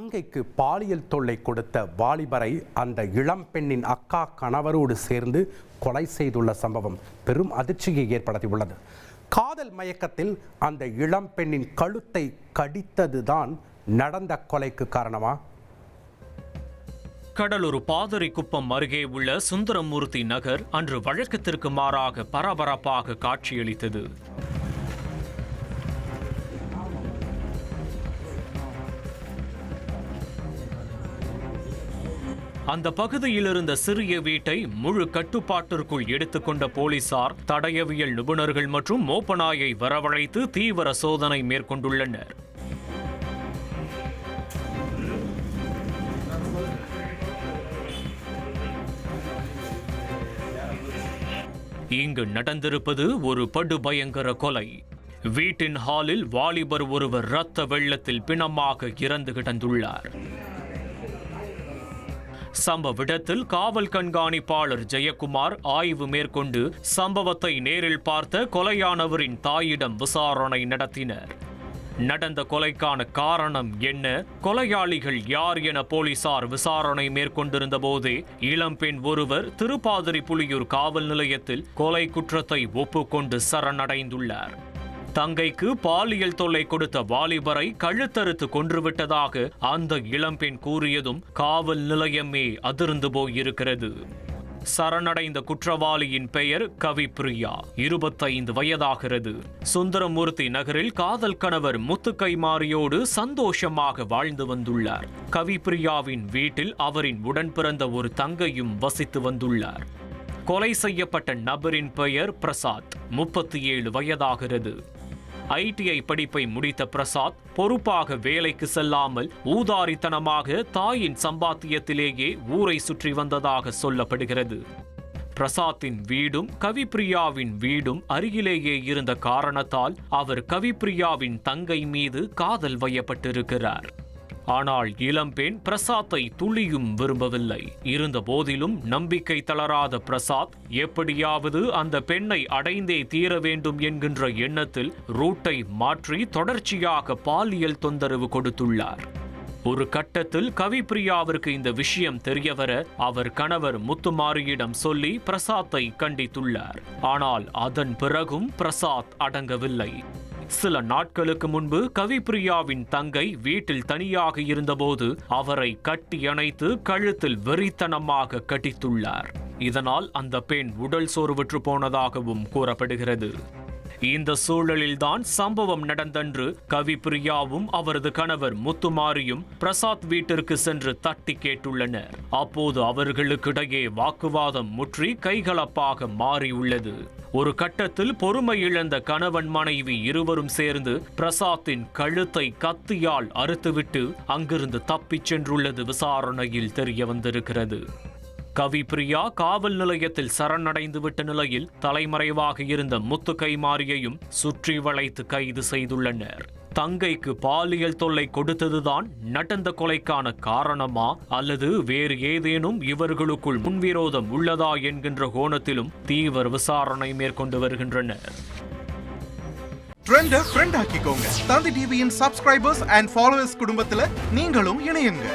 தங்கைக்கு பாலியல் தொல்லை கொடுத்த வாலிபரை அந்த இளம்பெண்ணின் அக்கா கணவரோடு சேர்ந்து கொலை செய்துள்ள சம்பவம் பெரும் அதிர்ச்சியை ஏற்படுத்தியுள்ளது. காதல் மயக்கத்தில் அந்த இளம்பெண்ணின் கழுத்தை கடித்ததுதான் நடந்த கொலைக்கு காரணமா? கடலூர் பாதரிக்குப்பம் அருகே உள்ள சுந்தரமூர்த்தி நகர் அன்று வழக்கத்திற்கு மாறாக பரபரப்பாக காட்சியளித்தது. அந்த பகுதியில் இருந்த சிறிய வீட்டை முழு கட்டுப்பாட்டிற்குள் எடுத்துக்கொண்ட போலீசார் தடயவியல் நிபுணர்கள் மற்றும் மோப்பநாயை வரவழைத்து தீவிர சோதனை மேற்கொண்டுள்ளனர். இங்கு நடந்திருப்பது ஒரு படுபயங்கர கொலை. வீட்டின் ஹாலில் வாலிபர் ஒருவர் இரத்த வெள்ளத்தில் பிணமாக இறந்து கிடந்துள்ளார். சம்பவ இடத்தில் காவல் கண்காணிப்பாளர் ஜெயக்குமார் ஆய்வு மேற்கொண்டு சம்பவத்தை நேரில் பார்த்த கொலையானவரின் தாயிடம் விசாரணை நடத்தினர். நடந்த கொலைக்கான காரணம் என்ன, கொலையாளிகள் யார் என போலீசார் விசாரணை மேற்கொண்டிருந்த போதே இளம்பெண் ஒருவர் திருப்பாதிரிப்புலியூர் காவல் நிலையத்தில் கொலை குற்றத்தை ஒப்புக்கொண்டு சரணடைந்துள்ளார். தங்கைக்கு பாலியல் தொல்லை கொடுத்த வாலிபரை கழுத்தறுத்து கொன்றுவிட்டதாக அந்த இளம்பெண் கூறியதும் காவல் நிலையமே அதிர்ந்து போயிருக்கிறது. சரணடைந்த குற்றவாளியின் பெயர் கவிப்பிரியா, 25 வயதாகிறது. சுந்தரமூர்த்தி நகரில் காதல் கணவர் முத்துக்கைமாரியோடு சந்தோஷமாக வாழ்ந்து வந்துள்ளார். கவிப்பிரியாவின் வீட்டில் அவரின் உடன் பிறந்த ஒரு தங்கையும் வசித்து வந்துள்ளார். கொலை செய்யப்பட்ட நபரின் பெயர் பிரசாத், 37 வயதாகிறது. ITI படிப்பை முடித்த பிரசாத் பொறுப்பாக வேலைக்கு செல்லாமல் ஊதாரித்தனமாக தாயின் சம்பாத்தியத்திலேயே ஊரை சுற்றி வந்ததாக சொல்லப்படுகிறது. பிரசாத்தின் வீடும் கவிப்பிரியாவின் வீடும் அருகிலேயே இருந்த காரணத்தால் அவர் கவிப்பிரியாவின் தங்கை மீது காதல் வயப்பட்டிருக்கிறார். ஆனால் இளம்பெண் பிரசாத்தை துளியும் விரும்பவில்லை. இருந்த போதிலும் நம்பிக்கை தளராத பிரசாத் எப்படியாவது அந்த பெண்ணை அடைந்தே தீர வேண்டும் என்கின்ற எண்ணத்தில் ரூட்டை மாற்றி தொடர்ச்சியாக பாலியல் தொந்தரவு கொடுத்துள்ளார். ஒரு கட்டத்தில் கவிப்பிரியாவிற்கு இந்த விஷயம் தெரியவர அவர் கணவர் முத்துமாரியிடம் சொல்லி பிரசாத்தை கண்டித்துள்ளார். ஆனால் அதன் பிறகும் பிரசாத் அடங்கவில்லை. சில நாட்களுக்கு முன்பு கவிப்பிரியாவின் தங்கை வீட்டில் தனியாக இருந்தபோது அவரை கட்டி அணைத்து கழுத்தில் வெறித்தனமாக கடித்துள்ளார். இதனால் அந்த பெண் உடல் சோர்வுற்று போனதாகவும் கூறப்படுகிறது. இந்த சூழலில்தான் சம்பவம் நடந்தன்று கவிப்பிரியாவும் அவரது கணவர் முத்துமாரியும் பிரசாத் வீட்டிற்கு சென்று தட்டி கேட்டுள்ளனர். அப்போது அவர்களுக்கிடையே வாக்குவாதம் முற்றி கைகலப்பாக மாறியுள்ளது. ஒரு கட்டத்தில் பொறுமை இழந்த கணவன் மனைவி இருவரும் சேர்ந்து பிரசாத்தின் கழுத்தை கத்தியால் அறுத்துவிட்டு அங்கிருந்து தப்பிச் சென்றுள்ளது விசாரணையில் தெரிய வந்திருக்கிறது. கவிப்பிரியா காவல் நிலையத்தில் சரணடைந்துவிட்ட நிலையில் தலைமறைவாக இருந்த முத்துக்கைமாரியையும் சுற்றி வளைத்து கைது செய்துள்ளனர். தங்கைக்கு பாலியல் தொல்லை கொடுத்ததுதான் நடந்த கொலைக்கான காரணமா அல்லது வேறு ஏதேனும் இவர்களுக்குள் முன்விரோதம் உள்ளதா என்கின்ற கோணத்திலும் தீவிர விசாரணை மேற்கொண்டு வருகின்றனர். ட்ரெண்டை ஃப்ரெண்ட் ஆக்கிக்கோங்க. தந்தி டிவியின் சப்ஸ்கிரைபர்ஸ் அண்ட் ஃபாலோவர்ஸ் குடும்பத்துல நீங்களும் இணையுங்க.